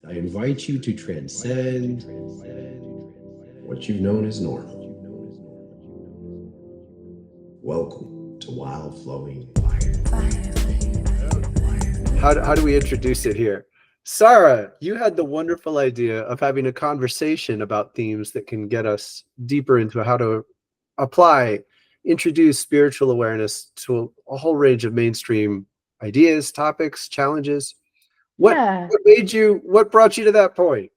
I invite you to transcend what you've known as normal. Welcome to Wild Flowing Fire. How do we introduce it here? Sarah, you had the wonderful idea of having a conversation about themes that can get us deeper into how to apply, introduce spiritual awareness to a whole range of mainstream ideas, topics, challenges. Yeah, What brought you to that point?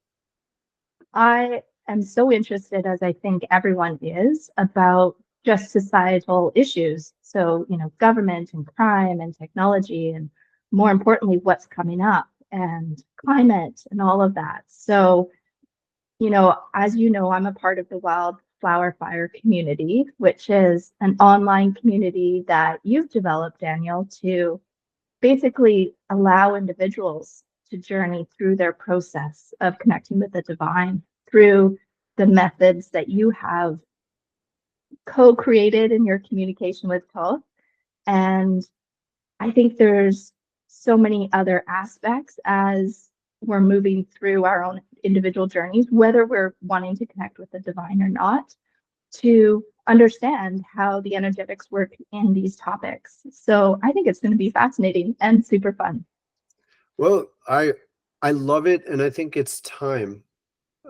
I am so interested, as I think everyone is, about just societal issues. So, government and crime and technology, and more importantly, what's coming up and climate and all of that. So, as you know, I'm a part of the Wildflower Fire community, which is an online community that you've developed, Daniel, to basically allow individuals to journey through their process of connecting with the divine through the methods that you have co-created in your communication with Thoth. And I think there's so many other aspects as we're moving through our own individual journeys, whether we're wanting to connect with the divine or not, to understand how the energetics work in these topics. So I think it's going to be fascinating and super fun. Well, I love it, and I think it's time.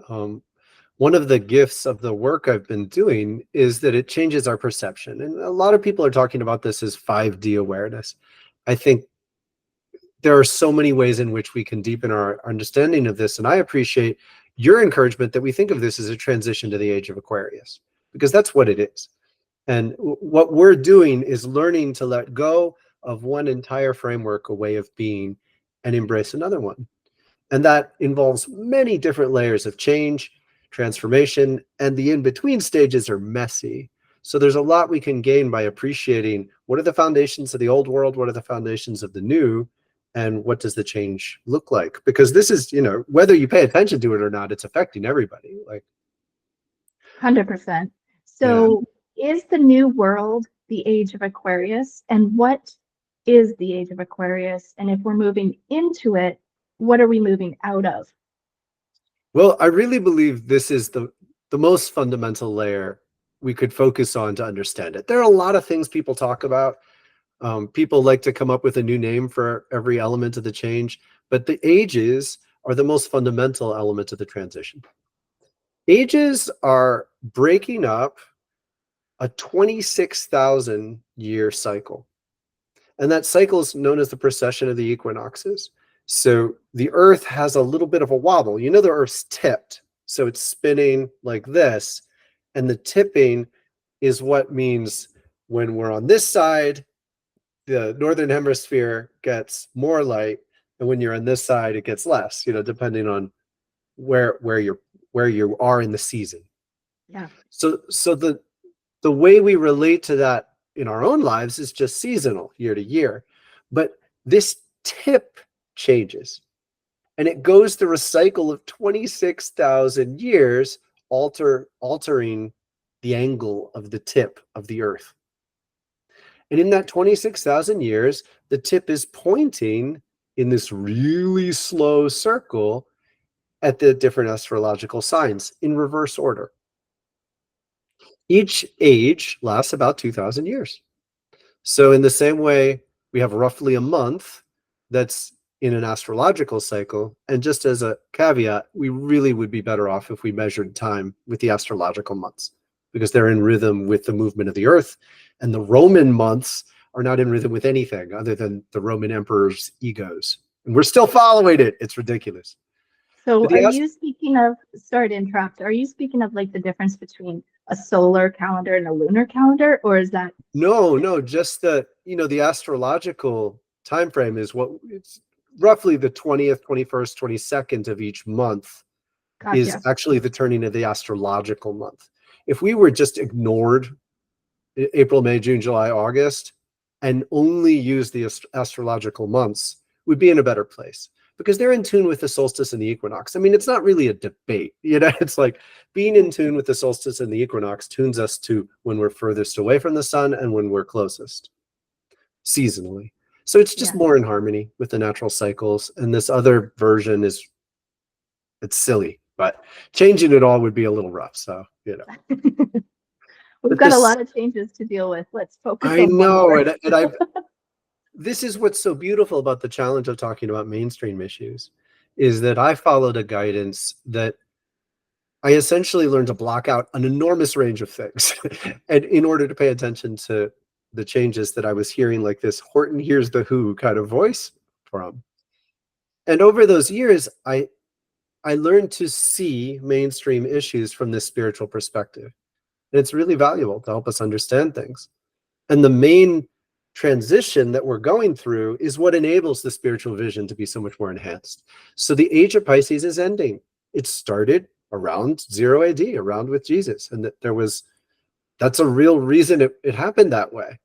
One of the gifts of the work I've been doing is that it changes our perception. And a lot of people are talking about this as 5D awareness. I think there are so many ways in which we can deepen our understanding of this. And I appreciate your encouragement that we think of this as a transition to the Age of Aquarius, because that's what it is. And what we're doing is learning to let go of one entire framework, a way of being, and embrace another one. And that involves many different layers of change, transformation, and the in-between stages are messy. So there's a lot we can gain by appreciating what are the foundations of the old world, what are the foundations of the new, and what does the change look like? Because this is, whether you pay attention to it or not, it's affecting everybody. 100%. Yeah. So is the new world the Age of Aquarius? And what is the Age of Aquarius? And if we're moving into it, what are we moving out of? Well, I really believe this is the most fundamental layer we could focus on to understand it. There are a lot of things people talk about. People like to come up with a new name for every element of the change, but the ages are the most fundamental element of the transition. Ages are breaking up a 26,000 year cycle. And that cycle is known as the precession of the equinoxes. So the Earth has a little bit of a wobble. The Earth's tipped, so it's spinning like this. And the tipping is what means when we're on this side, the northern hemisphere gets more light, and when you're on this side, it gets less, depending on where you are in the season. Yeah. So the way we relate to that in our own lives is just seasonal, year to year. But this tip changes, and it goes through a cycle of 26,000 years, altering the angle of the tip of the Earth. And in that 26,000 years, the tip is pointing in this really slow circle at the different astrological signs in reverse order. Each age lasts about 2,000 years. So in the same way, we have roughly a month that's in an astrological cycle. And just as a caveat, we really would be better off if we measured time with the astrological months, because they're in rhythm with the movement of the Earth. And the Roman months are not in rhythm with anything other than the Roman emperor's egos. And we're still following it. It's ridiculous. So are you speaking of, sorry to interrupt, are you speaking of like the difference between a solar calendar and a lunar calendar, or is that? No, just the astrological time frame is what it's roughly the 20th, 21st, 22nd of each month. Gotcha. Is actually the turning of the astrological month. If we were just ignored April, May, June, July, August, and only use the astrological months, we'd be in a better place, because they're in tune with the solstice and the equinox. I mean, it's not really a debate, it's like being in tune with the solstice and the equinox tunes us to when we're furthest away from the sun and when we're closest seasonally. So it's just more in harmony with the natural cycles. And this other version is It's silly, but changing it all would be a little rough. So, you know. We've But got a this, lot of changes to deal with. Let's focus I on one know, more. and I've this is what's so beautiful about the challenge of talking about mainstream issues, is that I followed a guidance that I essentially learned to block out an enormous range of things. And in order to pay attention to the changes that I was hearing, like this Horton hears the Who kind of voice from. And over those years, I learned to see mainstream issues from this spiritual perspective. And it's really valuable to help us understand things. And the main transition that we're going through is what enables the spiritual vision to be so much more enhanced. So the age of Pisces is ending. It started around 0 AD, around with Jesus. And that's a real reason it happened that way.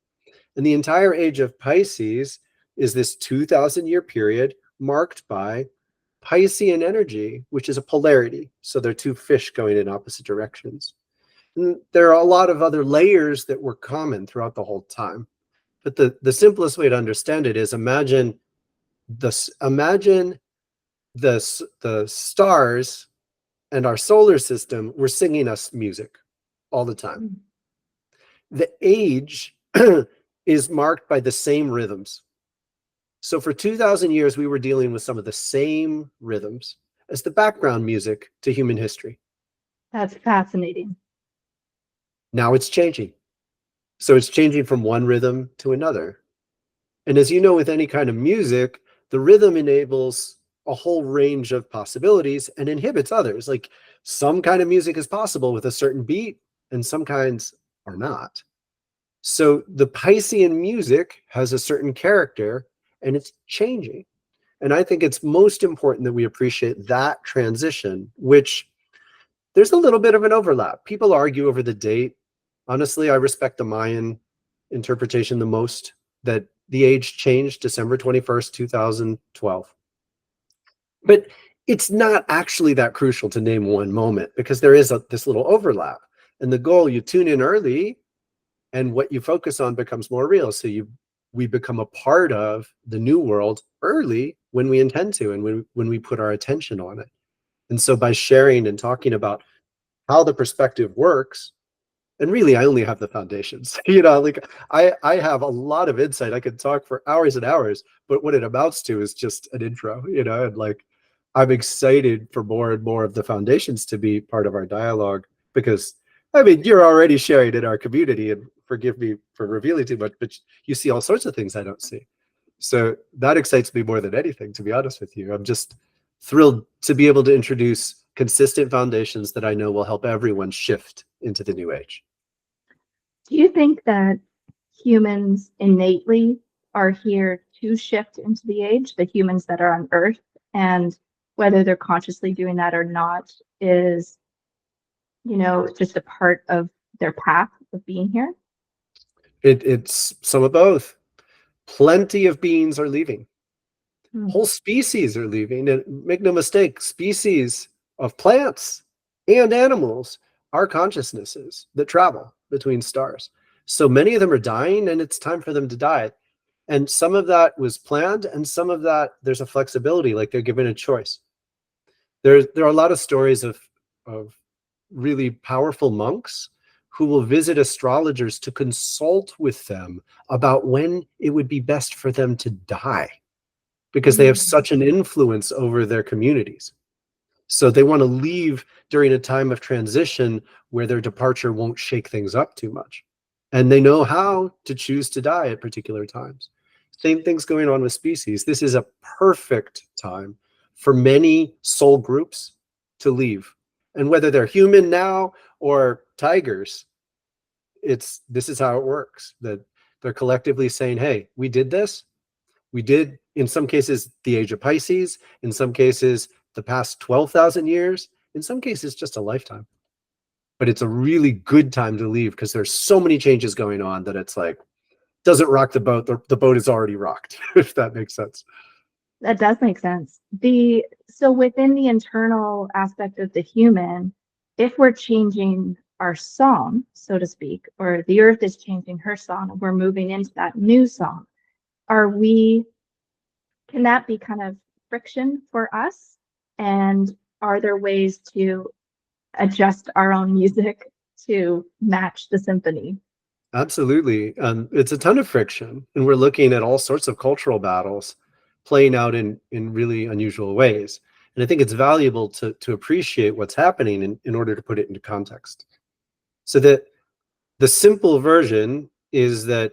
And the entire age of Pisces is this 2,000-year period marked by Piscean energy, which is a polarity. So they're two fish going in opposite directions. And there are a lot of other layers that were common throughout the whole time. But the simplest way to understand it is imagine the stars and our solar system were singing us music all the time. The age is marked by the same rhythms. So for 2,000 years, we were dealing with some of the same rhythms as the background music to human history. That's fascinating. Now it's changing. So it's changing from one rhythm to another. And as you know, with any kind of music, the rhythm enables a whole range of possibilities and inhibits others. Like some kind of music is possible with a certain beat and some kinds are not. So the Piscean music has a certain character and it's changing. And I think it's most important that we appreciate that transition, which there's a little bit of an overlap. People argue over the date. Honestly, I respect the Mayan interpretation the most, that the age changed December 21st, 2012. But it's not actually that crucial to name one moment because there is this little overlap. And the goal, you tune in early and what you focus on becomes more real. So we become a part of the new world early when we intend to and when we put our attention on it. And so by sharing and talking about how the perspective works, and really I only have the foundations, like I have a lot of insight. I could talk for hours and hours, but what it amounts to is just an intro, and like I'm excited for more and more of the foundations to be part of our dialogue, because I mean, you're already sharing in our community, and forgive me for revealing too much, but you see all sorts of things I don't see. So that excites me more than anything, to be honest with you. I'm just thrilled to be able to introduce consistent foundations that I know will help everyone shift into the new age. Do you think that humans innately are here to shift into the age, the humans that are on Earth, and whether they're consciously doing that or not is, just a part of their path of being here? It's some of both. Plenty of beings are leaving. Hmm. Whole species are leaving. And make no mistake, species of plants and animals are consciousnesses that travel between stars. So many of them are dying, and it's time for them to die. And some of that was planned, and some of that there's a flexibility, like they're given a choice. There are a lot of stories of really powerful monks who will visit astrologers to consult with them about when it would be best for them to die, because they have such an influence over their communities. So they want to leave during a time of transition where their departure won't shake things up too much. And they know how to choose to die at particular times. Same thing's going on with species. This is a perfect time for many soul groups to leave. And whether they're human now or tigers, this is how it works. That they're collectively saying, hey, we did this. We did, in some cases, the age of Pisces, in some cases, the past 12,000 years, in some cases, just a lifetime. But it's a really good time to leave because there's so many changes going on that it's like, doesn't rock the boat. The boat is already rocked, if that makes sense. That does make sense. So within the internal aspect of the human, if we're changing our song, so to speak, or the earth is changing her song, and we're moving into that new song, can that be kind of friction for us? And are there ways to adjust our own music to match the symphony? Absolutely. It's a ton of friction, and we're looking at all sorts of cultural battles playing out in really unusual ways. And I think it's valuable to appreciate what's happening in order to put it into context. So that the simple version is that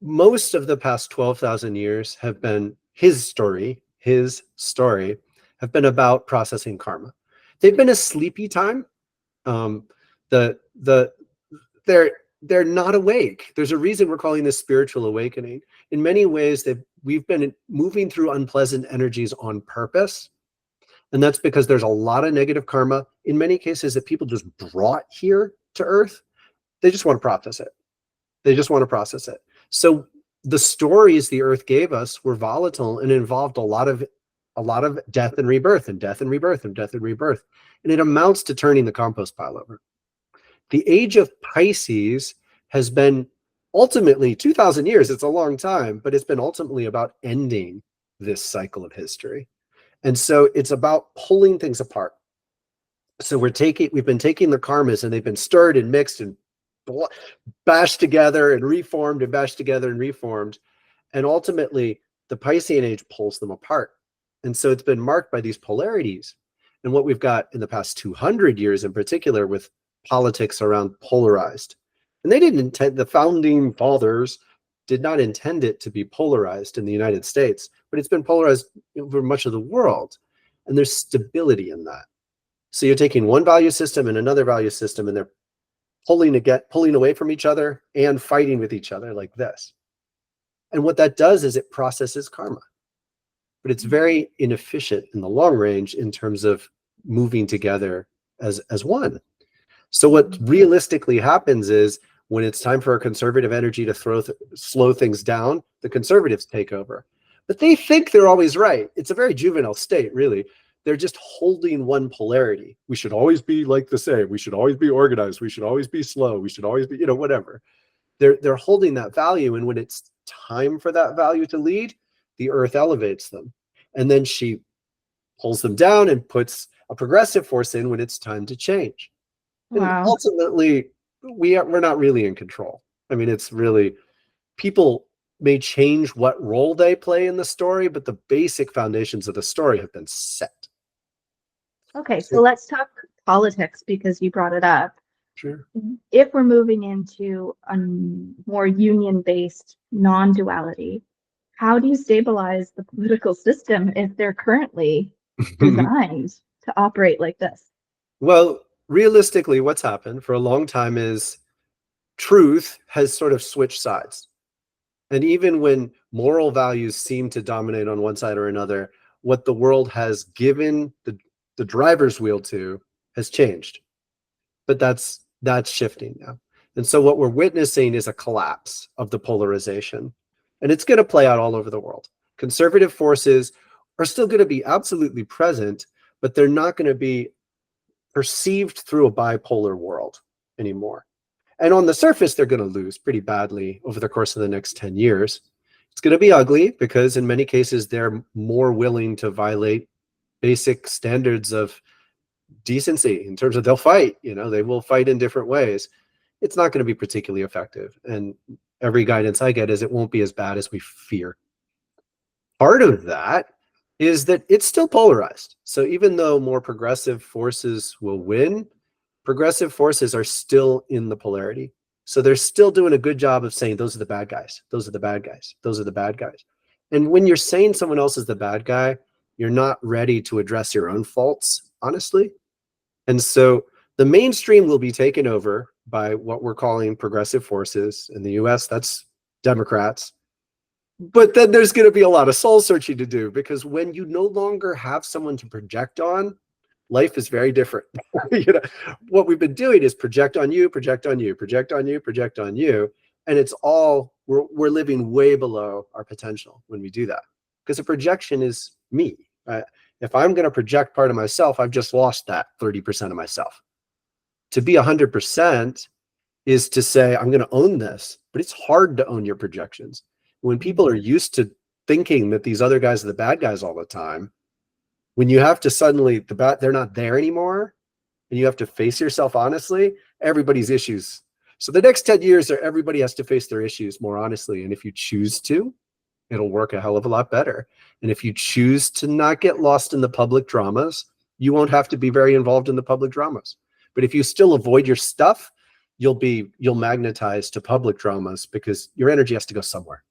most of the past 12,000 years have been his story, have been about processing karma. They've been a sleepy time. Um, the they're not awake. There's a reason we're calling this spiritual awakening. In many ways, we've been moving through unpleasant energies on purpose. And that's because there's a lot of negative karma, in many cases, that people just brought here to Earth. They just want to process it. They just want to process it. So the stories the Earth gave us were volatile and involved a lot of death and rebirth and death and rebirth and death and rebirth. And it amounts to turning the compost pile over. The age of Pisces has been ultimately 2,000 years. It's a long time, but it's been ultimately about ending this cycle of history. And so it's about pulling things apart. So we've been taking the karmas, and they've been stirred and mixed and bashed together and reformed and bashed together and reformed. And ultimately, the Piscean age pulls them apart. And so it's been marked by these polarities. And what we've got in the past 200 years in particular with politics around polarized. And they didn't intend, the founding fathers did not intend it to be polarized in the United States, but it's been polarized over much of the world. And there's stability in that. So you're taking one value system and another value system, and they're pulling away from each other and fighting with each other like this. And what that does is it processes karma. But it's very inefficient in the long range in terms of moving together as one. So what realistically happens is when it's time for a conservative energy to slow things down, the conservatives take over. But they think they're always right. It's a very juvenile state, really. They're just holding one polarity. We should always be like the same. We should always be organized. We should always be slow. We should always be, whatever. They're holding that value. And when it's time for that value to lead, the Earth elevates them. And then she pulls them down and puts a progressive force in when it's time to change. Wow. And ultimately, we're not really in control. I mean, it's really, people may change what role they play in the story, but the basic foundations of the story have been set. Okay, so let's talk politics because you brought it up. Sure. If we're moving into a more union-based non-duality, how do you stabilize the political system if they're currently designed to operate like this? Well, realistically, what's happened for a long time is truth has sort of switched sides. And even when moral values seem to dominate on one side or another, what the world has given the driver's wheel to has changed. But that's shifting now. And so what we're witnessing is a collapse of the polarization. And it's going to play out all over the world. Conservative forces are still going to be absolutely present, but they're not going to be perceived through a bipolar world anymore. And on the surface, they're going to lose pretty badly over the course of the next 10 years. It's going to be ugly because in many cases, they're more willing to violate basic standards of decency in terms of they'll fight, they will fight in different ways. It's not going to be particularly effective. And every guidance I get is it won't be as bad as we fear. Part of that is that it's still polarized. So even though more progressive forces will win, progressive forces are still in the polarity. So they're still doing a good job of saying, those are the bad guys. Those are the bad guys. Those are the bad guys. And when you're saying someone else is the bad guy, you're not ready to address your own faults, honestly. And so the mainstream will be taken over by what we're calling progressive forces. In the US, that's Democrats. But then there's going to be a lot of soul searching to do, because when you no longer have someone to project on, life is very different. What we've been doing is project on you, project on you, project on you, project on you. And it's all, we're living way below our potential when we do that. Because a projection is me. If I'm going to project part of myself, I've just lost that 30% of myself. To be 100% is to say, I'm going to own this, but it's hard to own your projections. When people are used to thinking that these other guys are the bad guys all the time, When you have to suddenly, they're not there anymore, and you have to face yourself honestly, everybody's issues. So the next 10 years, everybody has to face their issues more honestly. And if you choose to, it'll work a hell of a lot better. And if you choose to not get lost in the public dramas, you won't have to be very involved in the public dramas. But if you still avoid your stuff, you'll magnetize to public dramas because your energy has to go somewhere.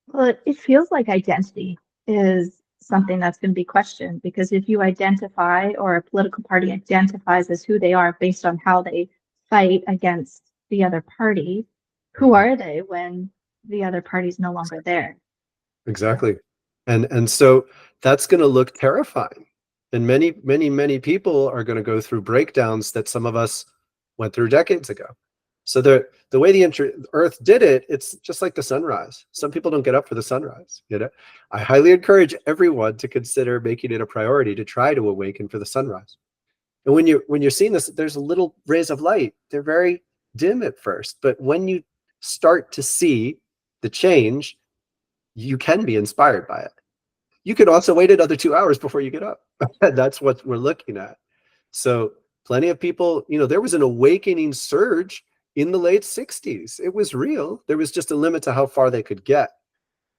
Well, it feels like identity is something that's going to be questioned, because if you identify, or a political party identifies as who they are based on how they fight against the other party, who are they when the other party's no longer there? Exactly. And so that's going to look terrifying. And many people are going to go through breakdowns that some of us went through decades ago. So the way the Earth did it, it's just like the sunrise. Some people don't get up for the sunrise. I highly encourage everyone to consider making it a priority to try to awaken for the sunrise. And when you're seeing this, there's little rays of light. They're very dim at first, but when you start to see the change, you can be inspired by it. You could also wait another 2 hours before you get up. That's what we're looking at. So plenty of people, there was an awakening surge in the late 60s. It was real. There was just a limit to how far they could get.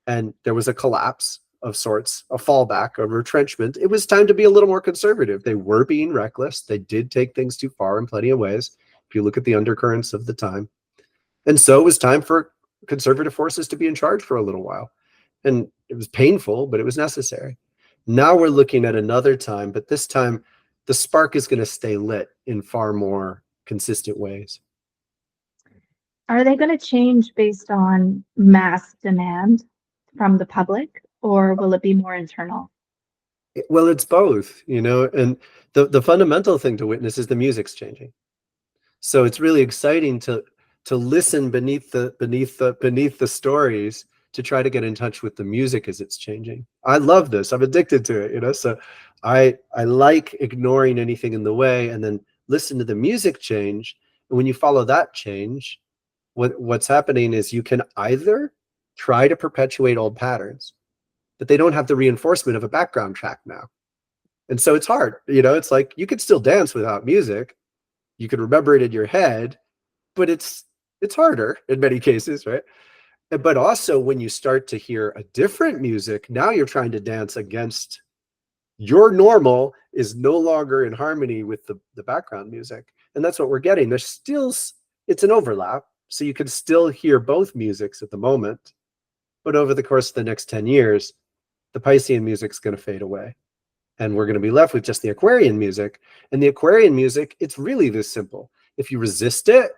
And there was a collapse of sorts, a fallback, a retrenchment. It was time to be a little more conservative. They were being reckless. They did take things too far in plenty of ways, if you look at the undercurrents of the time. And so it was time for conservative forces to be in charge for a little while. And it was painful, but it was necessary. Now we're looking at another time, but this time the spark is going to stay lit in far more consistent ways. Are they going to change based on mass demand from the public, or will it be more internal? Well, it's both, and the fundamental thing to witness is the music's changing. So it's really exciting to listen beneath the stories, to try to get in touch with the music as it's changing. I love this. I'm addicted to it, so I like ignoring anything in the way and then listen to the music change. And when you follow that change, what's happening is you can either try to perpetuate old patterns, but they don't have the reinforcement of a background track now. And so it's hard. It's like you could still dance without music. You could remember it in your head, but it's harder in many cases, right? But also when you start to hear a different music, now you're trying to dance against your normal is no longer in harmony with the background music. And that's what we're getting. It's an overlap. So you can still hear both musics at the moment, but over the course of the next 10 years, the Piscean music's going to fade away. And we're going to be left with just the Aquarian music. And the Aquarian music, it's really this simple. If you resist it,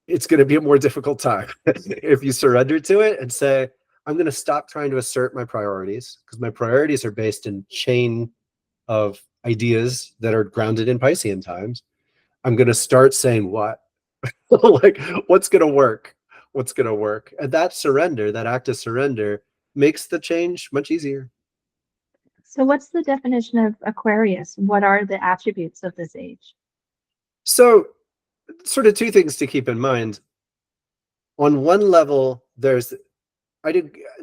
it's going to be a more difficult time. If you surrender to it and say, I'm going to stop trying to assert my priorities, because my priorities are based in chain of ideas that are grounded in Piscean times. I'm going to start saying what? Like, what's going to work? What's going to work? And that surrender, that act of surrender, makes the change much easier. So what's the definition of Aquarius? What are the attributes of this age? So sort of two things to keep in mind. On one level, the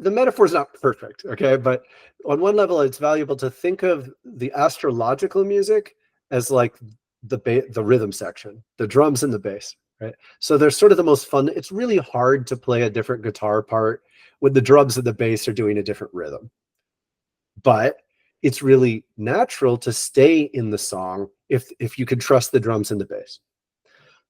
metaphor is not perfect, okay? But on one level, it's valuable to think of the astrological music as like the rhythm section, the drums and the bass, right? So they're sort of the most fun. It's really hard to play a different guitar part when the drums and the bass are doing a different rhythm. But it's really natural to stay in the song if you can trust the drums and the bass.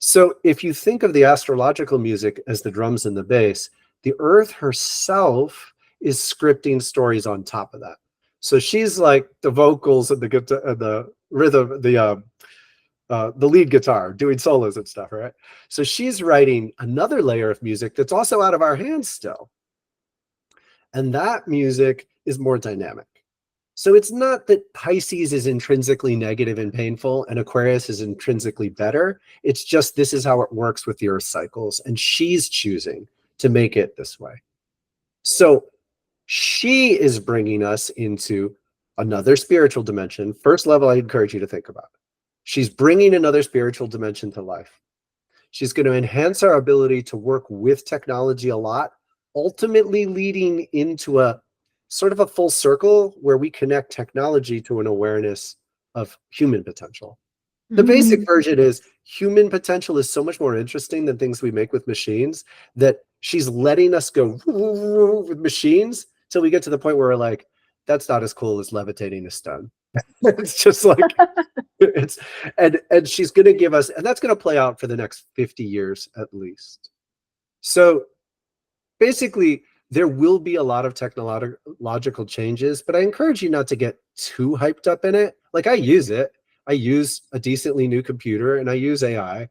So if you think of the astrological music as the drums and the bass, the Earth herself is scripting stories on top of that. So she's like the vocals and the rhythm, the lead guitar doing solos and stuff, right? So she's writing another layer of music that's also out of our hands still. And that music is more dynamic. So it's not that Pisces is intrinsically negative and painful and Aquarius is intrinsically better. It's just this is how it works with the Earth cycles, and she's choosing to make it this way. So she is bringing us into another spiritual dimension. First level, I encourage you to think about. She's bringing another spiritual dimension to life. She's going to enhance our ability to work with technology a lot, ultimately leading into a sort of a full circle where we connect technology to an awareness of human potential. The basic version is human potential is so much more interesting than things we make with machines, that she's letting us go with machines till we get to the point where we're like, that's not as cool as levitating a stone. It's just like, it's, and she's going to give us, and that's going to play out for the next 50 years at least. So basically, there will be a lot of technological changes, but I encourage you not to get too hyped up in it. Like, I use it. I use a decently new computer and I use AI,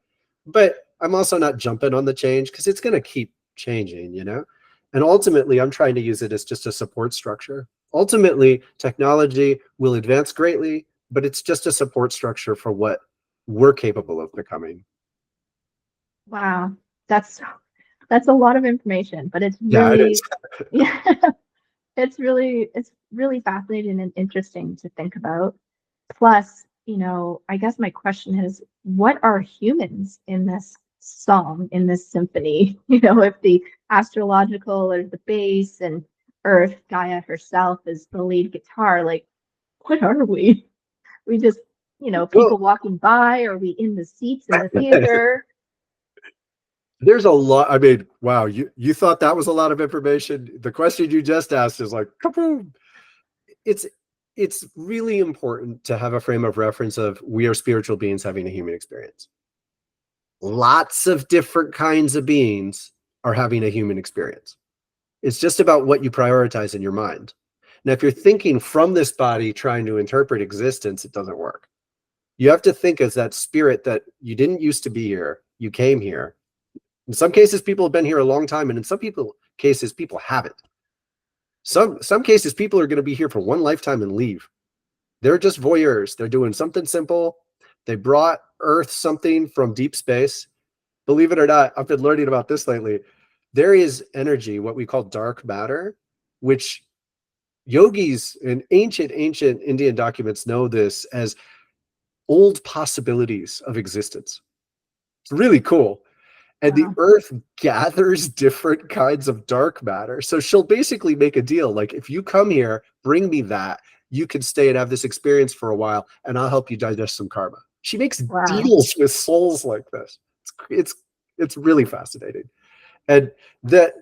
but I'm also not jumping on the change because it's going to keep changing, you know? And ultimately, I'm trying to use it as just a support structure. Ultimately, technology will advance greatly, but it's just a support structure for what we're capable of becoming. Wow, that's a lot of information, but it's Yeah, it really, is. yeah, it's really fascinating and interesting to think about. Plus, you know, I guess my question is, what are humans in this song, in this symphony? You know, if the astrological or the bass and Earth, Gaia herself is the lead guitar, like, what are we? We just, you know, Well, people walking by, or we in the seats in the theater? there's a lot. I mean, wow, you thought that was a lot of information. The question you just asked is like, kaboom. It's really important to have a frame of reference of we are spiritual beings having a human experience. Lots of different kinds of beings are having a human experience. It's just about what you prioritize in your mind. Now, if you're thinking from this body trying to interpret existence, it doesn't work. You have to think as that spirit that you didn't used to be here, you came here. In some cases, people have been here a long time, and in some cases, people haven't. Some cases, people are going to be here for one lifetime and leave. They're just voyeurs. They're doing something simple. They brought Earth something from deep space. Believe it or not, I've been learning about this lately. There is energy, what we call dark matter, which yogis in ancient Indian documents know this as old possibilities of existence. It's really cool. And the Wow. Earth gathers different kinds of dark matter. So she'll basically make a deal. Like, if you come here, bring me that. You can stay and have this experience for a while, and I'll help you digest some karma. She makes Wow. deals with souls like this. It's really fascinating. And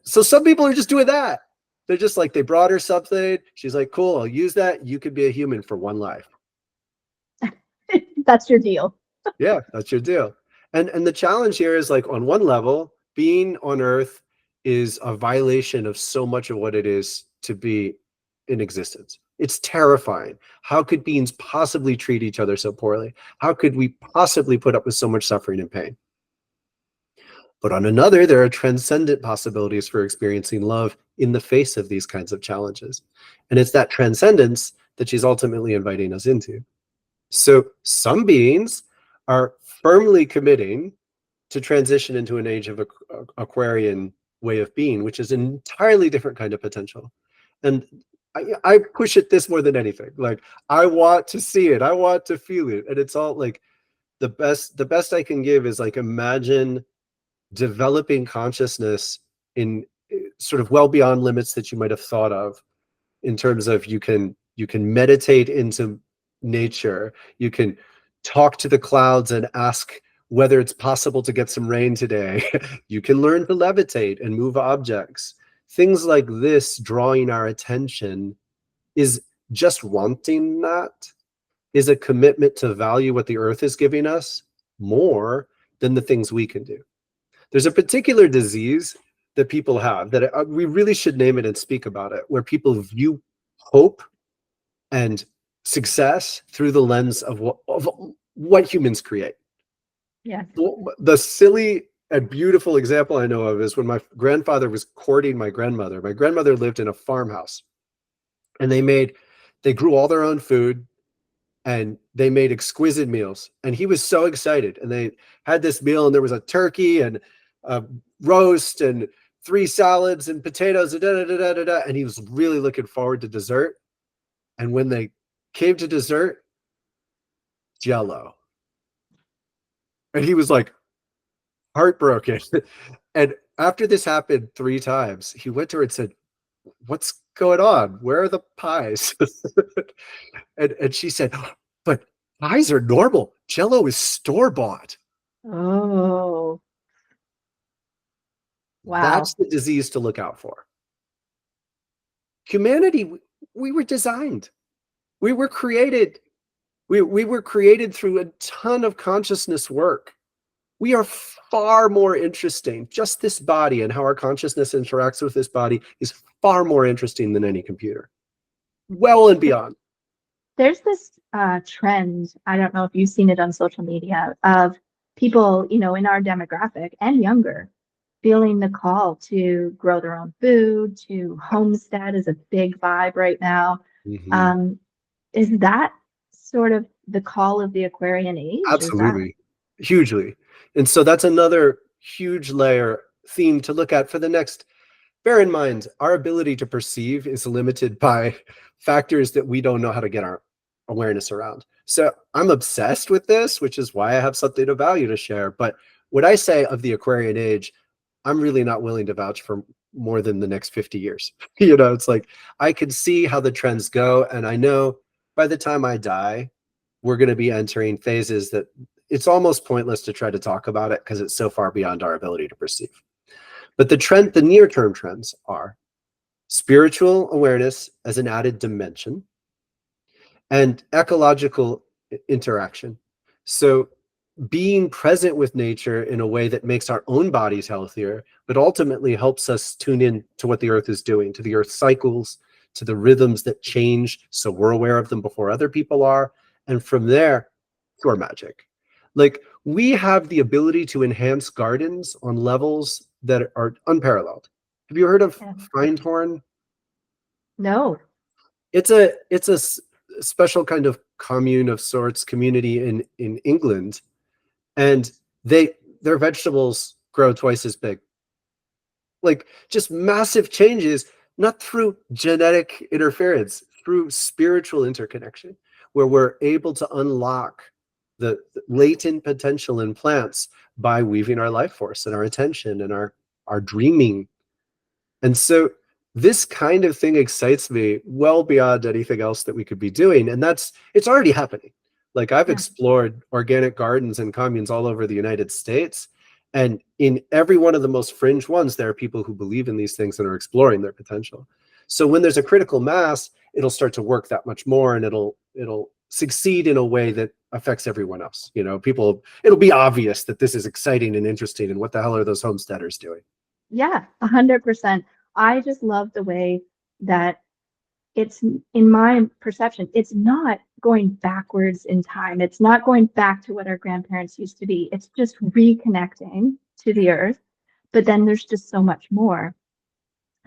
so some people are just doing that. They're just like, they brought her something. She's like, cool, I'll use that. You could be a human for one life. That's your deal. Yeah, that's your deal. And the challenge here is, like, on one level, being on Earth is a violation of so much of what it is to be in existence. It's terrifying. How could beings possibly treat each other so poorly? How could we possibly put up with so much suffering and pain? But on another, there are transcendent possibilities for experiencing love in the face of these kinds of challenges. And it's that transcendence that she's ultimately inviting us into. So some beings are firmly committing to transition into an age of Aquarian way of being, which is an entirely different kind of potential. And I push it this more than anything. Like, I want to see it. I want to feel it. And it's all like, the best I can give is, like, imagine developing consciousness in sort of well beyond limits that you might have thought of, in terms of you can meditate into nature, you can talk to the clouds and ask whether it's possible to get some rain today. You can learn to levitate and move objects. Things like this drawing our attention is just wanting that, is a commitment to value what the earth is giving us more than the things we can do. There's a particular disease that people have that we really should name it and speak about it, where people view hope and success through the lens of what humans create. Yes. The silly and beautiful example I know of is when my grandfather was courting my grandmother. My grandmother lived in a farmhouse, and they grew all their own food, and they made exquisite meals. And he was so excited. And they had this meal, and there was a turkey and a roast and 3 salads and potatoes, and he was really looking forward to dessert. And when they came to dessert, Jello. And he was like heartbroken. And after this happened 3 times, he went to her and said, "What's going on? Where are the pies? And she said, but pies are normal. Jell-O is store-bought. Oh, That's wow. the disease to look out for. Humanity, we were designed. We were created. We were created through a ton of consciousness work. We are far more interesting. Just this body and how our consciousness interacts with this body is far more interesting than any computer. Well and beyond. There's this trend, I don't know if you've seen it on social media, of people, in our demographic and younger, feeling the call to grow their own food, to homestead is a big vibe right now. Mhm. Is that sort of the call of the Aquarian age? Is that? Absolutely. Hugely. And so that's another huge layer theme to look at for the next. Bear in mind, our ability to perceive is limited by factors that we don't know how to get our awareness around. So I'm obsessed with this, which is why I have something of value to share. But what I say of the Aquarian age, I'm really not willing to vouch for more than the next 50 years. It's like I can see how the trends go. And I know by the time I die, we're going to be entering phases that it's almost pointless to try to talk about it because it's so far beyond our ability to perceive. But the near-term trends are spiritual awareness as an added dimension and ecological interaction. So being present with nature in a way that makes our own bodies healthier, but ultimately helps us tune in to what the earth is doing, to the earth cycles, to the rhythms that change so we're aware of them before other people are. And from there, pure magic. Like we have the ability to enhance gardens on levels that are unparalleled. Have you heard of Yeah. Findhorn? No. It's a special kind of commune of sorts, community in England, and their vegetables grow twice as big. Like just massive changes, not through genetic interference, through spiritual interconnection, where we're able to unlock the latent potential in plants by weaving our life force and our attention and our dreaming. And so this kind of thing excites me well beyond anything else that we could be doing. And it's already happening. Like I've Yeah. explored organic gardens and communes all over the United States. And in every one of the most fringe ones, there are people who believe in these things and are exploring their potential. So when there's a critical mass, it'll start to work that much more, and it'll succeed in a way that affects everyone else. It'll be obvious that this is exciting and interesting, and what the hell are those homesteaders doing? Yeah, 100%. I just love the way that it's, in my perception, it's not going backwards in time. It's not going back to what our grandparents used to be. It's just reconnecting to the earth. But then there's just so much more.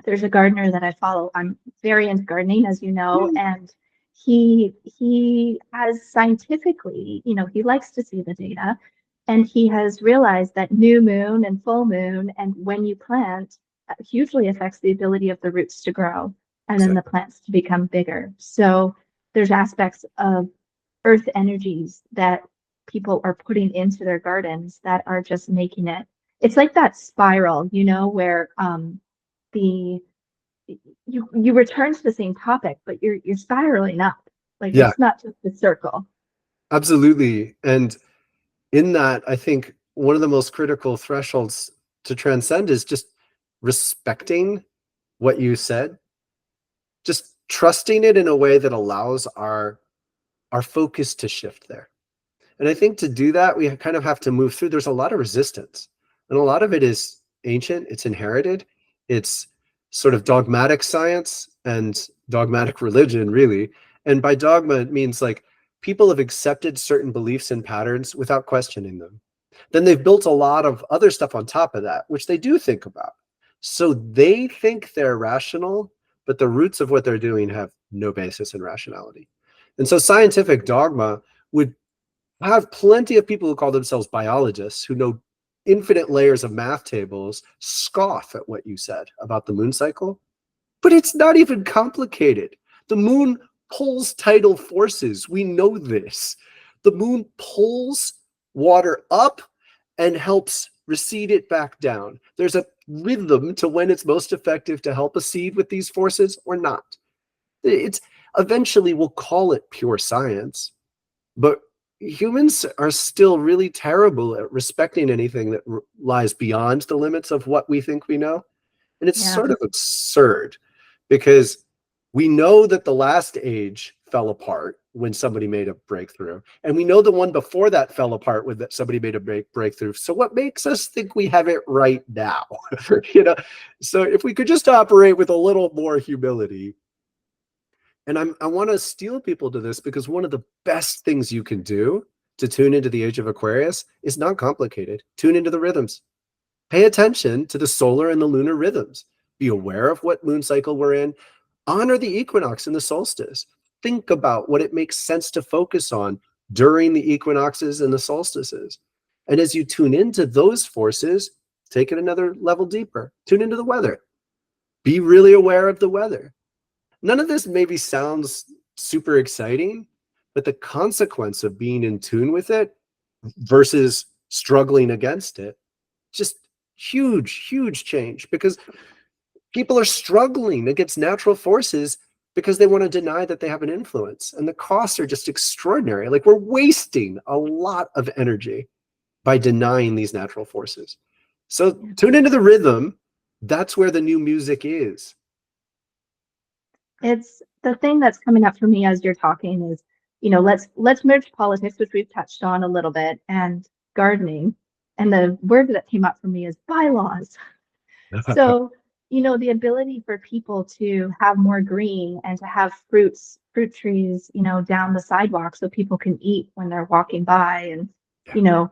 There's a gardener that I follow. I'm very into gardening, as you know, and he has scientifically, he likes to see the data, and he has realized that new moon and full moon and when you plant hugely affects the ability of the roots to grow and then the plants to become bigger. So there's aspects of earth energies that people are putting into their gardens that are just making it's like that spiral, where the you return to the same topic, but you're spiraling up. Like Yeah, it's not just a circle. absolutely. And in that, I think one of the most critical thresholds to transcend is just respecting what you said, just trusting it in a way that allows our focus to shift there. And I think to do that, we kind of have to move through. There's a lot of resistance, and a lot of it is ancient, it's inherited, it's sort of dogmatic science and dogmatic religion, really. And by dogma, it means like people have accepted certain beliefs and patterns without questioning them. Then they've built a lot of other stuff on top of that, which they do think about. So they think they're rational, but the roots of what they're doing have no basis in rationality. And so scientific dogma would have plenty of people who call themselves biologists who know infinite layers of math tables scoff at what you said about the moon cycle. But it's not even complicated. The moon pulls tidal forces. We know this. The moon pulls water up and helps recede it back down. There's a rhythm to when it's most effective to help a seed with these forces or not. It's eventually we'll call it pure science, but humans are still really terrible at respecting anything that lies beyond the limits of what we think we know. And it's sort of absurd because we know that the last age fell apart when somebody made a breakthrough. And we know the one before that fell apart when somebody made a breakthrough. So what makes us think we have it right now? So if we could just operate with a little more humility. And I want to steal people to this because one of the best things you can do to tune into the Age of Aquarius is not complicated. Tune into the rhythms. Pay attention to the solar and the lunar rhythms. Be aware of what moon cycle we're in. Honor the equinox and the solstice. Think about what it makes sense to focus on during the equinoxes and the solstices. And as you tune into those forces, take it another level deeper. Tune into the weather. Be really aware of the weather. None of this maybe sounds super exciting, but the consequence of being in tune with it versus struggling against it, just huge change, because people are struggling against natural forces because they want to deny that they have an influence, and the costs are just extraordinary. Like, we're wasting a lot of energy by denying these natural forces. So tune into the rhythm. That's where the new music is. It's the thing that's coming up for me as you're talking is, let's merge politics, which we've touched on a little bit, and gardening. And the word that came up for me is bylaws. So, the ability for people to have more green and to have fruit trees, down the sidewalk so people can eat when they're walking by. And,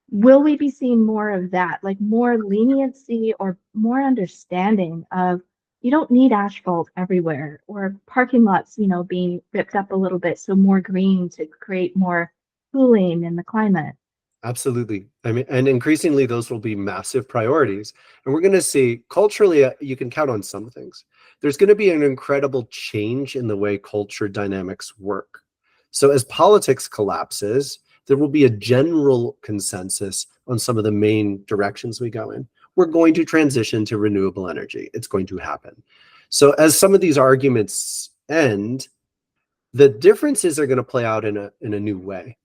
will we be seeing more of that, like more leniency or more understanding of you don't need asphalt everywhere, or parking lots, being ripped up a little bit, so more green to create more cooling in the climate? Absolutely. I mean, and increasingly those will be massive priorities. And we're going to see culturally, you can count on some things. There's going to be an incredible change in the way culture dynamics work. So as politics collapses, there will be a general consensus on some of the main directions we go in. We're going to transition to renewable energy. It's going to happen. So as some of these arguments end, the differences are going to play out in a new way.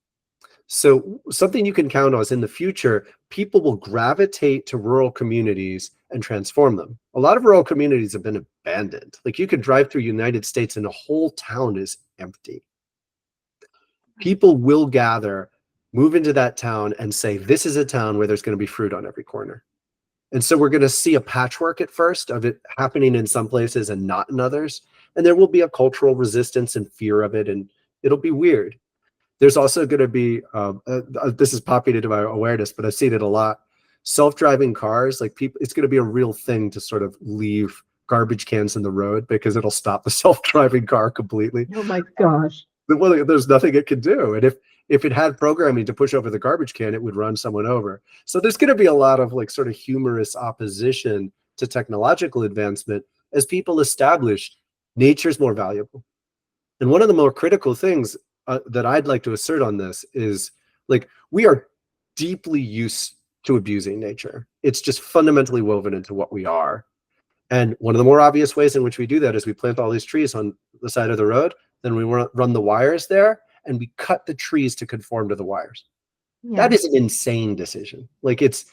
So something you can count on is in the future, people will gravitate to rural communities and transform them. A lot of rural communities have been abandoned. Like, you could drive through United States and a whole town is empty. People will gather, move into that town and say, this is a town where there's going to be fruit on every corner. And so we're going to see a patchwork at first of it happening in some places and not in others. And there will be a cultural resistance and fear of it, and it'll be weird. There's also going to be, this is popping into my awareness, but I've seen it a lot. Self-driving cars, like people, it's going to be a real thing to sort of leave garbage cans in the road because it'll stop the self-driving car completely. Oh my gosh. Well, there's nothing it can do. And if it had programming to push over the garbage can, it would run someone over. So there's going to be a lot of like sort of humorous opposition to technological advancement as people establish nature's more valuable. And one of the more critical things that I'd like to assert on this is, like, we are deeply used to abusing nature. It's just fundamentally woven into what we are. And one of the more obvious ways in which we do that is we plant all these trees on the side of the road, then we run the wires there, and we cut the trees to conform to the wires. Yeah. That is an insane decision. Like, it's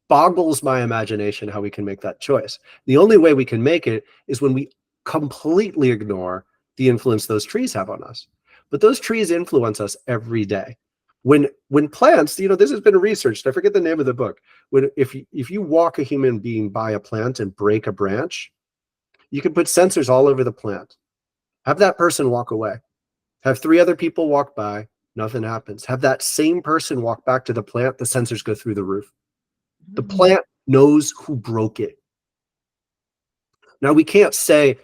boggles my imagination how we can make that choice. The only way we can make it is when we completely ignore the influence those trees have on us. But those trees influence us every day. When plants, this has been researched. I forget the name of the book. If you walk a human being by a plant and break a branch, you can put sensors all over the plant. Have that person walk away. Have 3 other people walk by, nothing happens. Have that same person walk back to the plant, the sensors go through the roof. The plant knows who broke it. Now, we can't say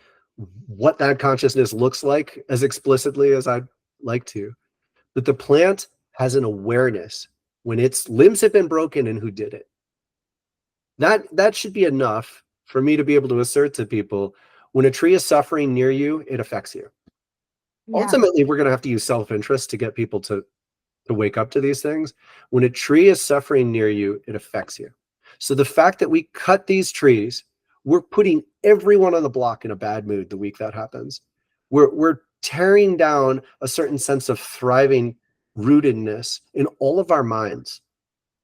what that consciousness looks like as explicitly as I'd like to, but the plant has an awareness when its limbs have been broken and who did it. That should be enough for me to be able to assert to people, when a tree is suffering near you, it affects you. Yeah. Ultimately, we're going to have to use self-interest to get people to to wake up to these things. When a tree is suffering near you, it affects you. So the fact that we cut these trees, we're putting everyone on the block in a bad mood the week that happens. We're tearing down a certain sense of thriving rootedness in all of our minds.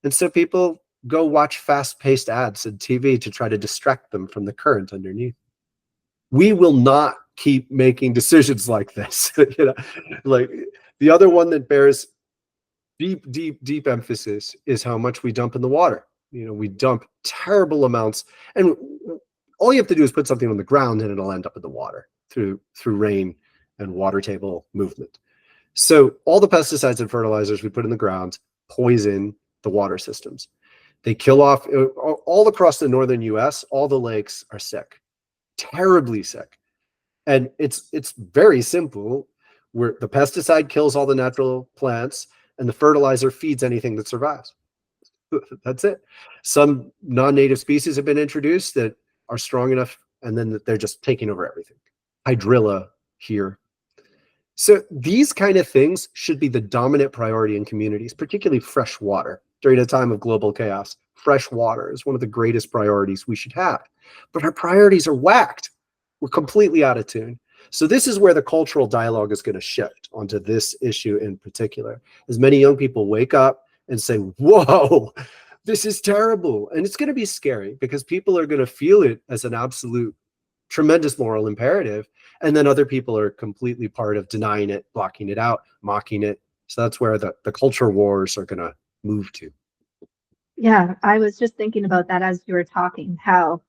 And so people go watch fast-paced ads on TV to try to distract them from the current underneath. We will not keep making decisions like this. Like the other one that bears deep emphasis is how much we dump in the water. We dump terrible amounts, and all you have to do is put something on the ground and it'll end up in the water through rain and water table movement. So all the pesticides and fertilizers we put in the ground poison the water systems. They kill off all across the northern US. All the lakes are sick, terribly sick. And it's very simple, where the pesticide kills all the natural plants and the fertilizer feeds anything that survives. That's it. Some non-native species have been introduced that are strong enough, and then they're just taking over everything. Hydrilla here. So these kind of things should be the dominant priority in communities, particularly fresh water. During a time of global chaos, fresh water is one of the greatest priorities we should have. But our priorities are whacked. We're completely out of tune. So this is where the cultural dialogue is going to shift onto this issue in particular. As many young people wake up and say, whoa, this is terrible. And it's going to be scary because people are going to feel it as an absolute tremendous moral imperative. And then other people are completely part of denying it, blocking it out, mocking it. So that's where the culture wars are going to move to. Yeah, I was just thinking about that as you were talking, how,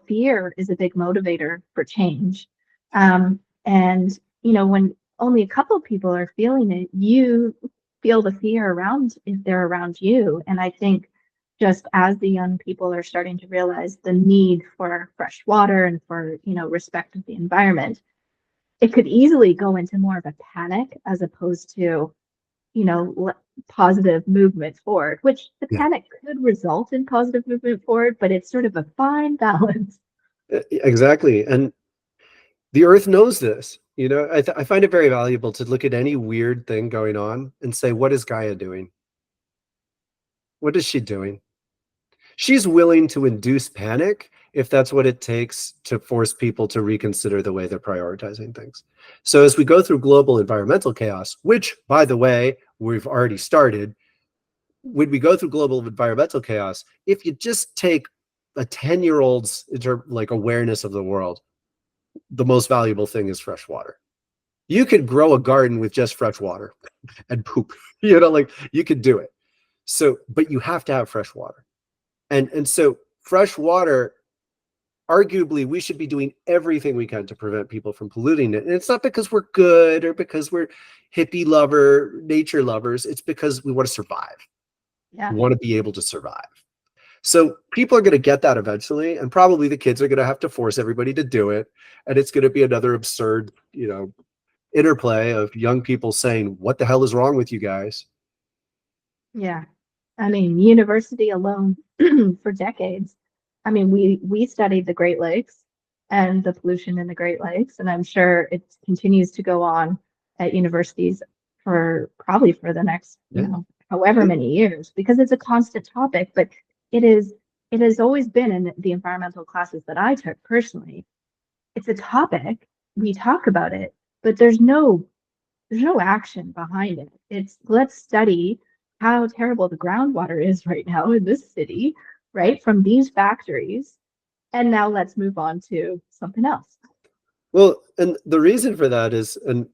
fear is a big motivator for change. And, when only a couple of people are feeling it, you feel the fear around if they're around you. And I think just as the young people are starting to realize the need for fresh water and for, respect of the environment, it could easily go into more of a panic as opposed to, positive movement forward, which the panic could result in positive movement forward, but it's sort of a fine balance. Exactly. And the earth knows this. I find it very valuable to look at any weird thing going on and say, what is Gaia doing? What is she doing? She's willing to induce panic if that's what it takes to force people to reconsider the way they're prioritizing things. So as we go through global environmental chaos, which, by the way, we've already started, when we go through global environmental chaos, if you just take a 10-year-old's awareness of the world, the most valuable thing is fresh water. You could grow a garden with just fresh water and poop. You could do it. So, but you have to have fresh water. And so fresh water, arguably, we should be doing everything we can to prevent people from polluting it. And it's not because we're good or because we're nature lovers. It's because we want to survive. Yeah. We want to be able to survive. So people are going to get that eventually. And probably the kids are going to have to force everybody to do it. And it's going to be another absurd, interplay of young people saying, what the hell is wrong with you guys? Yeah. I mean, university alone for decades. I mean, we studied the Great Lakes and the pollution in the Great Lakes, and I'm sure it continues to go on at universities for the next, however many years, because it's a constant topic. But it has always been in the environmental classes that I took personally. It's a topic, we talk about it, but there's no action behind it. It's let's study how terrible the groundwater is right now in this city, right, from these factories, and now let's move on to something else. Well, and the reason for that is, and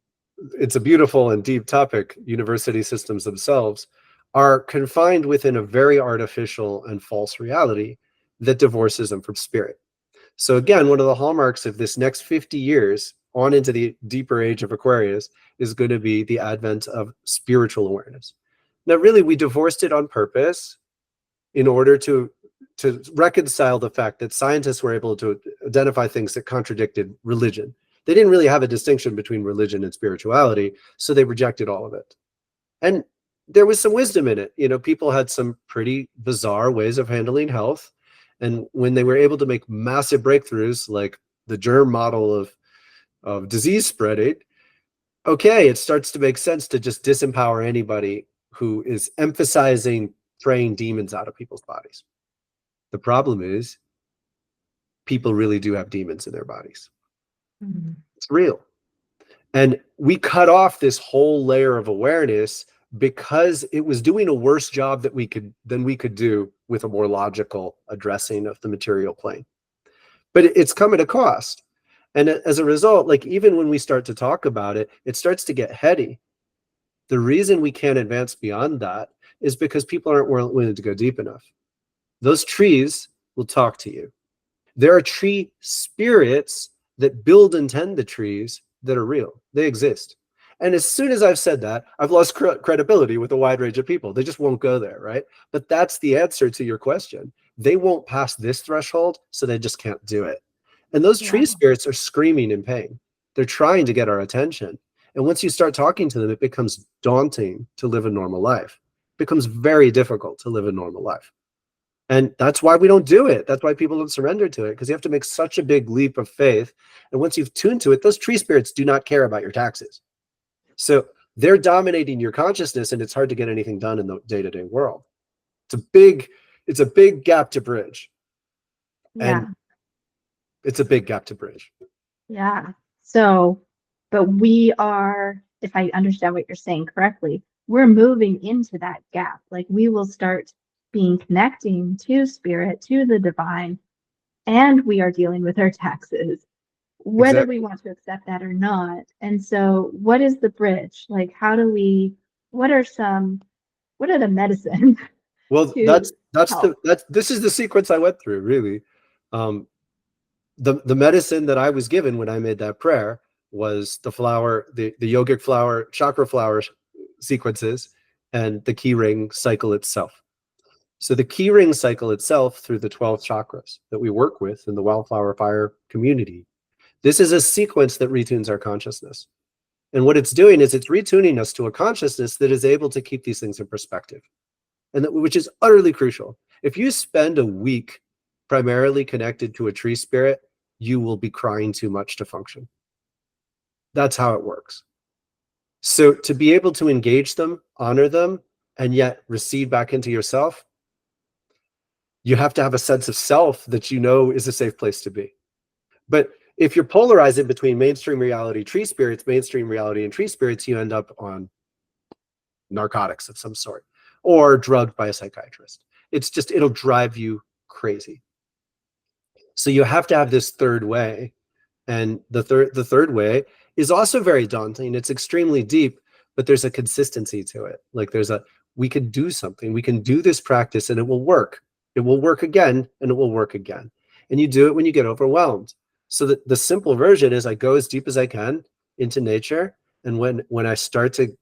it's a beautiful and deep topic, university systems themselves are confined within a very artificial and false reality that divorces them from spirit. So again, one of the hallmarks of this next 50 years on into the deeper age of Aquarius is going to be the advent of spiritual awareness. Now, really, we divorced it on purpose in order to reconcile the fact that scientists were able to identify things that contradicted religion. They didn't really have a distinction between religion and spirituality, so they rejected all of it. And there was some wisdom in it. People had some pretty bizarre ways of handling health. And when they were able to make massive breakthroughs, like the germ model of disease spreading, okay, it starts to make sense to just disempower anybody who is emphasizing praying demons out of people's bodies. The problem is people really do have demons in their bodies. Mhm. It's real. And we cut off this whole layer of awareness because it was doing a worse job than we could do with a more logical addressing of the material plane. But it's come at a cost. And as a result, like even when we start to talk about it, it starts to get heady. The reason we can't advance beyond that is because people aren't willing to go deep enough. Those trees will talk to you. There are tree spirits that build and tend the trees that are real. They exist. And as soon as I've said that, I've lost credibility with a wide range of people. They just won't go there, right? But that's the answer to your question. They won't pass this threshold, so they just can't do it. And those tree spirits are screaming in pain. They're trying to get our attention. And once you start talking to them, it becomes daunting to live a normal life. It becomes very difficult to live a normal life. And that's why we don't do it. That's why people don't surrender to it, because you have to make such a big leap of faith. And once you've tuned to it, those tree spirits do not care about your taxes. So they're dominating your consciousness, and it's hard to get anything done in the day-to-day world. It's a big gap to bridge. Yeah. And it's a big gap to bridge. Yeah. So, but we are, if I understand what you're saying correctly, we're moving into that gap. Like we will start connecting to spirit, to the divine, and we are dealing with our taxes, whether we want to accept that or not. And so what is the bridge? Like, what are the medicines? Well, this is the sequence I went through, really. The medicine that I was given when I made that prayer was the flower, the yogic flower, chakra flower sequences, and the key ring cycle itself. So the key ring cycle itself, through the 12 chakras that we work with in the Wildflower Fire community, this is a sequence that retunes our consciousness. And what it's doing is it's retuning us to a consciousness that is able to keep these things in perspective, and which is utterly crucial. If you spend a week primarily connected to a tree spirit, you will be crying too much to function. That's how it works. So to be able to engage them, honor them, and yet recede back into yourself, you have to have a sense of self that you know is a safe place to be. But if you're polarizing between mainstream reality, tree spirits, mainstream reality, and tree spirits, you end up on narcotics of some sort or drugged by a psychiatrist. It'll drive you crazy. So you have to have this third way. And the third way is also very daunting. It's extremely deep, but there's a consistency to it. Like we can do something. We can do this practice and it will work. It will work again and it will work again. And you do it when you get overwhelmed. So the simple version is I go as deep as I can into nature. And when I start to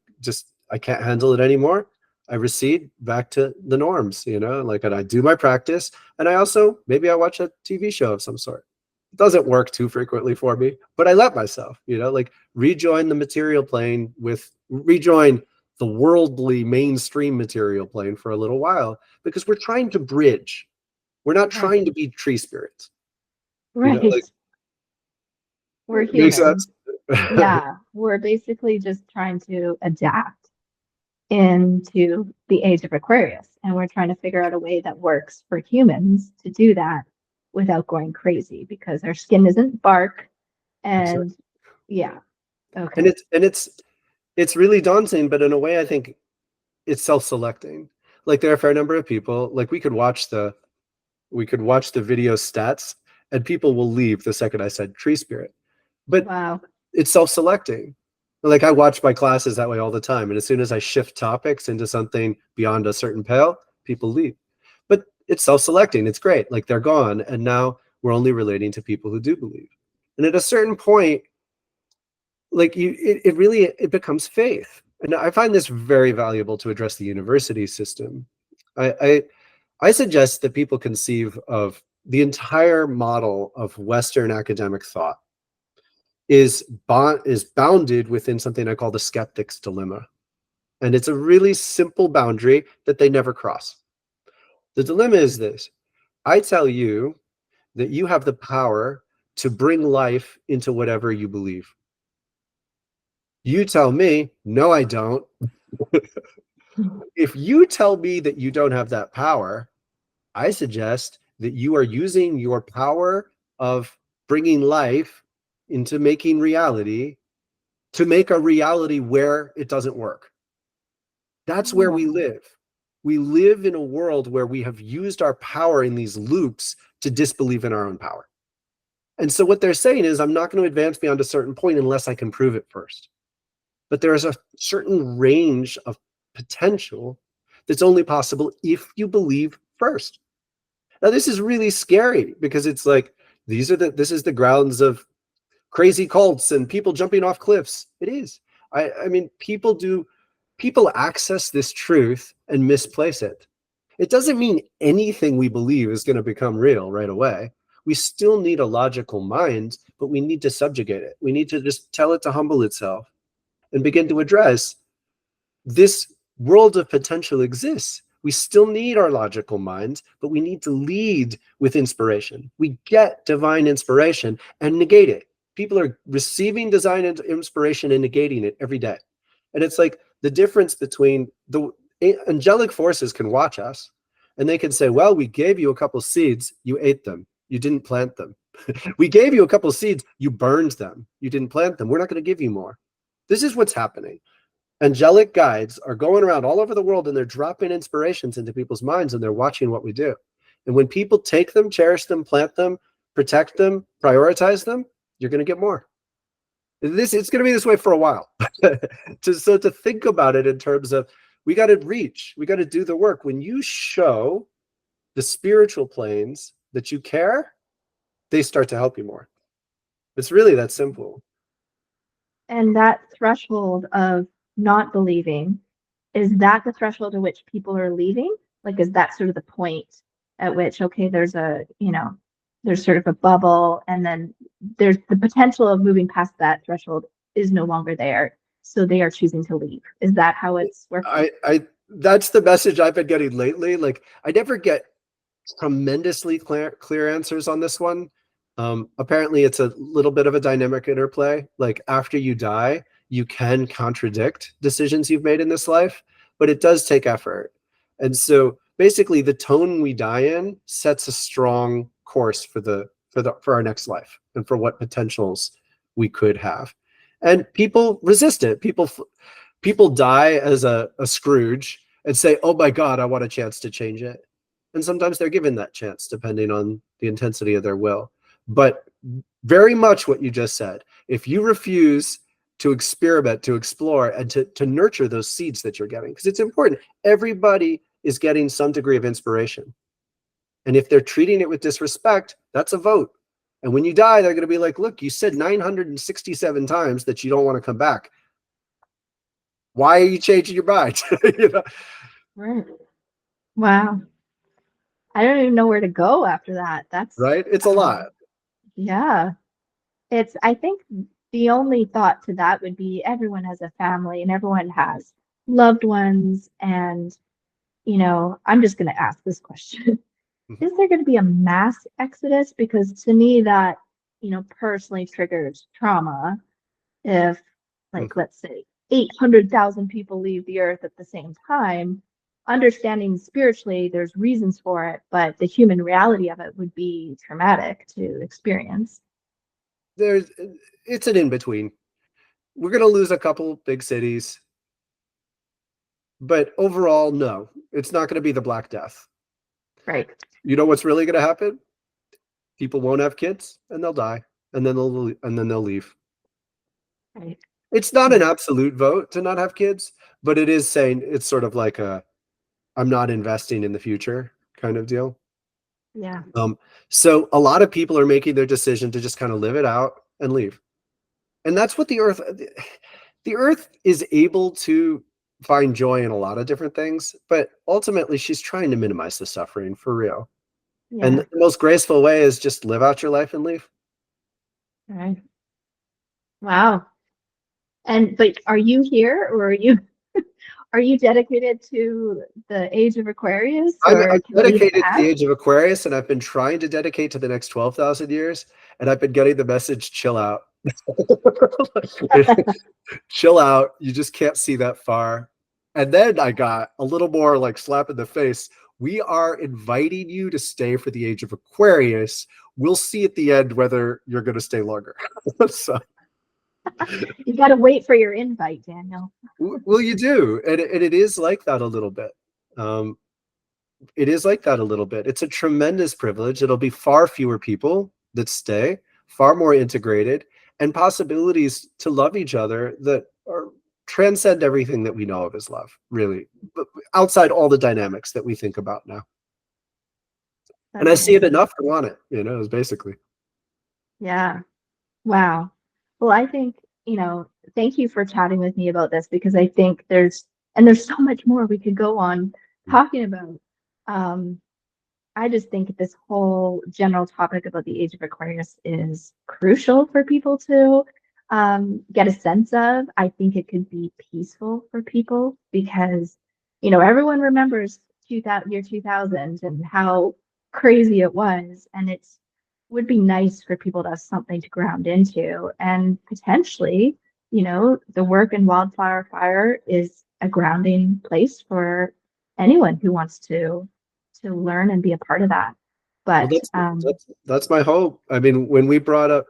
I can't handle it anymore, I recede back to the norms, like, and I do my practice. And I also, maybe I watch a TV show of some sort. It doesn't work too frequently for me, but I let myself, like rejoin the material plane rejoin the worldly mainstream material plane for a little while, because we're trying to bridge. We're not trying to be tree spirits. Right. We're humans. Yeah. We're basically just trying to adapt into the age of Aquarius. And we're trying to figure out a way that works for humans to do that without going crazy, because our skin isn't bark. And yeah. Okay. And it's really daunting, but in a way I think it's self-selecting. Like there are a fair number of people, like we could watch the video stats and people will leave the second I said tree spirit. But wow. It's self-selecting. Like I watch my classes that way all the time. And as soon as I shift topics into something beyond a certain pale, people leave. But it's self-selecting. It's great. Like they're gone. And now we're only relating to people who do believe. And at a certain point, like it becomes faith. And I find this very valuable to address the university system. I suggest that people conceive of the entire model of Western academic thought is bounded within something I call the skeptic's dilemma. And it's a really simple boundary that they never cross. The dilemma is this: I tell you that you have the power to bring life into whatever you believe. You tell me, no, I don't. If you tell me that you don't have that power, I suggest that you are using your power of bringing life into making reality to make a reality where it doesn't work. That's where we live. We live in a world where we have used our power in these loops to disbelieve in our own power. And so what they're saying is, I'm not going to advance beyond a certain point unless I can prove it first. But there is a certain range of potential that's only possible if you believe first. Now, this is really scary because it's like, this is the grounds of crazy cults and people jumping off cliffs. It is. I mean, people access this truth and misplace it. It doesn't mean anything we believe is going to become real right away. We still need a logical mind, but we need to subjugate it. We need to just tell it to humble itself and begin to address this world of potential exists. We still need our logical minds, but we need to lead with inspiration. We get divine inspiration and negate it. People are receiving divine inspiration and negating it every day. And it's like the difference between the angelic forces can watch us and they can say, well, we gave you a couple seeds, you ate them, you didn't plant them. We gave you a couple seeds, you burned them, you didn't plant them. We're not going to give you more. This is what's happening. Angelic guides are going around all over the world and they're dropping inspirations into people's minds and they're watching what we do. And when people take them, cherish them, plant them, protect them, prioritize them, you're going to get more. It's going to be this way for a while. So to think about it in terms of, we got to reach, we got to do the work. When you show the spiritual planes that you care, they start to help you more. It's really that simple. And that threshold of not believing, is that the threshold at which people are leaving? Like, is that sort of the point at which, okay, there's sort of a bubble, and then there's the potential of moving past that threshold is no longer there, so they are choosing to leave? Is that how it's working? That's the message I've been getting lately. Like, I never get tremendously clear answers on this one. Apparently it's a little bit of a dynamic interplay. Like, after you die, you can contradict decisions you've made in this life, but it does take effort. And so basically the tone we die in sets a strong course for our next life and for what potentials we could have. And people resist it. People die as a Scrooge and say, oh my God, I want a chance to change it. And sometimes they're given that chance depending on the intensity of their will. But very much what you just said, if you refuse to experiment, to explore, and to nurture those seeds that you're getting, because it's important. Everybody is getting some degree of inspiration. And if they're treating it with disrespect, that's a vote. And when you die, they're going to be like, look, you said 967 times that you don't want to come back. Why are you changing your mind? You know? Right. Wow. I don't even know where to go after that. That's right. It's a lot. Yeah. I think the only thought to that would be everyone has a family and everyone has loved ones. And, I'm just going to ask this question. Is there going to be a mass exodus? Because to me that, personally triggers trauma. If, like, let's say 800,000 people leave the earth at the same time, understanding spiritually there's reasons for it, but the human reality of it would be traumatic to experience. It's an in-between. We're going to lose a couple big cities, but overall, no, it's not going to be the Black Death. Right. You know what's really going to happen? People won't have kids and they'll die, and then they'll leave. Right. It's not an absolute vote to not have kids, but it is saying it's sort of like I'm not investing in the future kind of deal. Yeah. So a lot of people are making their decision to just kind of live it out and leave. And that's what the earth is able to find joy in a lot of different things, but ultimately she's trying to minimize the suffering for real. Yeah. And the most graceful way is just live out your life and leave. All right. Wow. But are you here, or are you dedicated to the Age of Aquarius? I'm dedicated to the Age of Aquarius, and I've been trying to dedicate to the next 12,000 years, and I've been getting the message, chill out. Chill out. You just can't see that far. And then I got a little more like slap in the face. We are inviting you to stay for the Age of Aquarius. We'll see at the end whether you're going to stay longer. So, You got to wait for your invite, Daniel. well, you do. And it is like that a little bit. It is like that a little bit. It's a tremendous privilege. It'll be far fewer people that stay, far more integrated, and possibilities to love each other that are transcend everything that we know of as love, really, but outside all the dynamics that we think about now. And I see it enough to want it, is basically. Yeah. Wow. Well, I think, thank you for chatting with me about this, because I think there's so much more we could go on talking about. I just think this whole general topic about the Age of Aquarius is crucial for people to get a sense of. I think it could be peaceful for people because, everyone remembers year 2000 and how crazy it was. And it would be nice for people to have something to ground into. And potentially, the work in Wildflower Fire is a grounding place for anyone who wants to learn and be a part of that. But that's my hope. I mean, when we brought up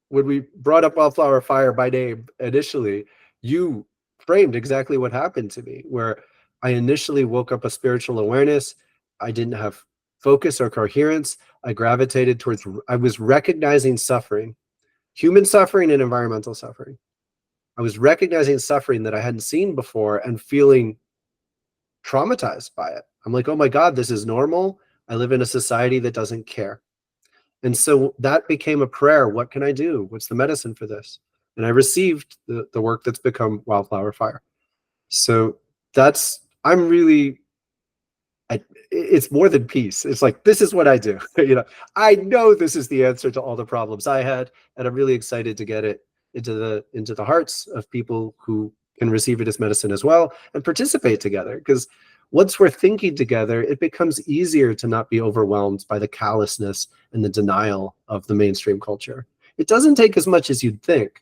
Wildflower Fire by name initially, you framed exactly what happened to me, where I initially woke up a spiritual awareness. I didn't have focus or coherence. I was recognizing suffering, human suffering and environmental suffering. I was recognizing suffering that I hadn't seen before and feeling traumatized by it. I'm like, oh my God, this is normal. I live in a society that doesn't care. And so that became a prayer. What can I do? What's the medicine for this? And I received the work that's become Wildflower Fire. So it's more than peace. It's like, this is what I do. I know this is the answer to all the problems I had. And I'm really excited to get it into the hearts of people who can receive it as medicine as well and participate together. Because once we're thinking together, it becomes easier to not be overwhelmed by the callousness and the denial of the mainstream culture. It doesn't take as much as you'd think.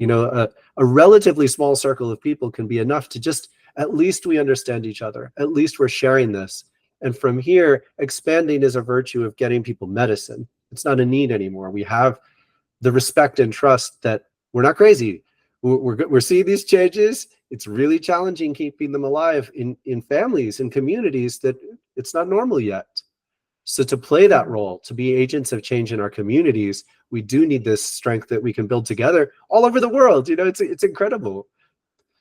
A relatively small circle of people can be enough to just, at least we understand each other. At least we're sharing this. And from here, expanding is a virtue of getting people medicine. It's not a need anymore. We have the respect and trust that we're not crazy. We're seeing these changes. It's really challenging keeping them alive in families and communities that it's not normal yet. So to play that role, to be agents of change in our communities, we do need this strength that we can build together all over the world. It's incredible.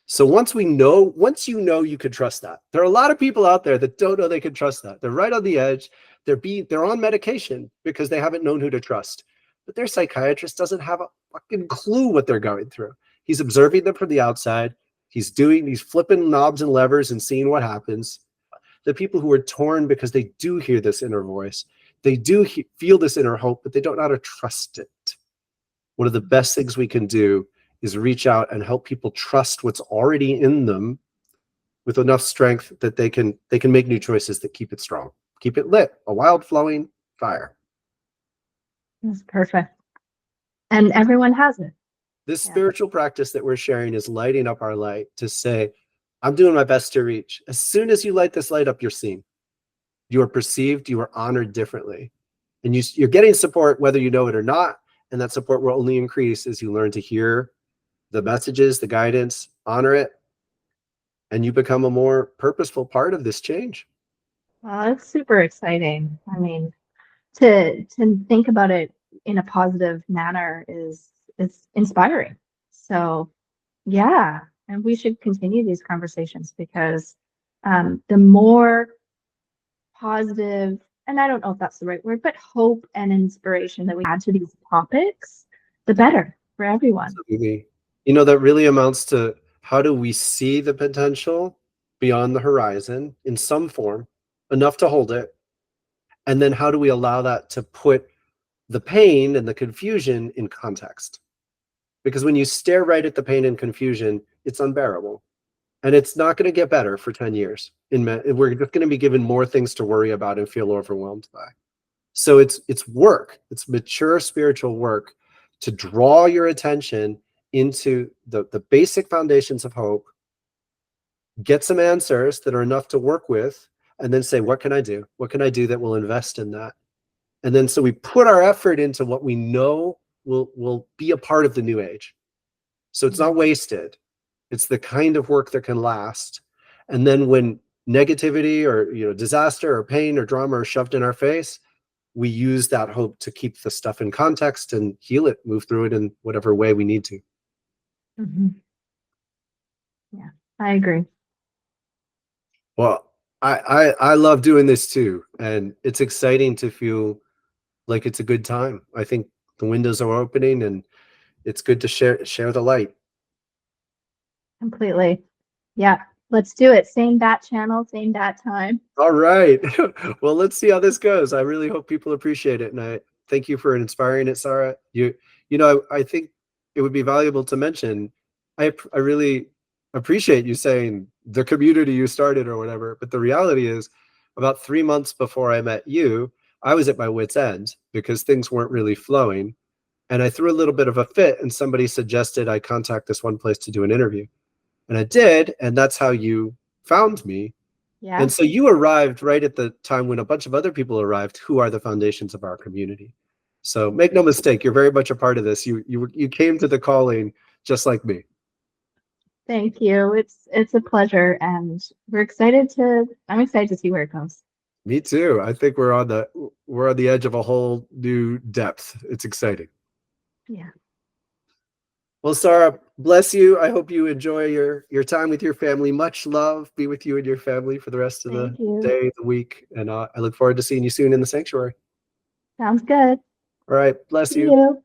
So once you know you can trust that. There are a lot of people out there that don't know they can trust that. They're right on the edge. They're on medication because they haven't known who to trust. But their psychiatrist doesn't have a fucking clue what they're going through. He's observing them from the outside. He's flipping knobs and levers and seeing what happens. The people who are torn because they do hear this inner voice, they do feel this inner hope, but they don't know how to trust it. One of the best things we can do is reach out and help people trust what's already in them with enough strength that they can make new choices that keep it strong, keep it lit, a wild flowing fire. That's perfect. And everyone has it. This spiritual practice that we're sharing is lighting up our light to say, I'm doing my best to reach. As soon as you light this light up, you're seen. You are perceived, you are honored differently. And you're getting support whether you know it or not. And that support will only increase as you learn to hear the messages, the guidance, honor it, and you become a more purposeful part of this change. Well, it's super exciting. I mean, to think about it in a positive manner is inspiring. So yeah, and we should continue these conversations because the more positive, and I don't know if that's the right word, but hope and inspiration that we add to these topics, the better for everyone. Absolutely. That really amounts to, how do we see the potential beyond the horizon in some form, enough to hold it? And then how do we allow that to put the pain and the confusion in context? Because when you stare right at the pain and confusion, it's unbearable. And it's not going to get better for 10 years. We're just going to be given more things to worry about and feel overwhelmed by. So it's work. It's mature spiritual work to draw your attention into the basic foundations of hope, get some answers that are enough to work with, and then say, what can I do? What can I do that will invest in that? And then so we put our effort into what we know will be a part of the new age. So it's not wasted. It's the kind of work that can last. And then when negativity or disaster or pain or drama are shoved in our face, we use that hope to keep the stuff in context and heal it, move through it in whatever way we need to. Yeah, I agree. Well, I love doing this too. And it's exciting to feel like it's a good time. I think the windows are opening and it's good to share the light. Completely. Yeah, let's do it. Same bat channel, same bat time. All right. Well, let's see how this goes. I really hope people appreciate it. And I thank you for inspiring it, Sarah. I think it would be valuable to mention, I really appreciate you saying the community you started or whatever. But the reality is, about 3 months before I met you, I was at my wit's end because things weren't really flowing. And I threw a little bit of a fit, and somebody suggested I contact this one place to do an interview. And I did, and that's how you found me. Yeah. And so you arrived right at the time when a bunch of other people arrived who are the foundations of our community. So make no mistake, you're very much a part of this. You came to the calling just like me. Thank you. It's a pleasure, and I'm excited to see where it goes. Me too. I think we're on the edge of a whole new depth. It's exciting. Yeah. Well, Sarah, bless you. I hope you enjoy your time with your family. Much love be with you and your family for the rest of the day, the week. And I look forward to seeing you soon in the sanctuary. Sounds good. All right. Bless See you. you.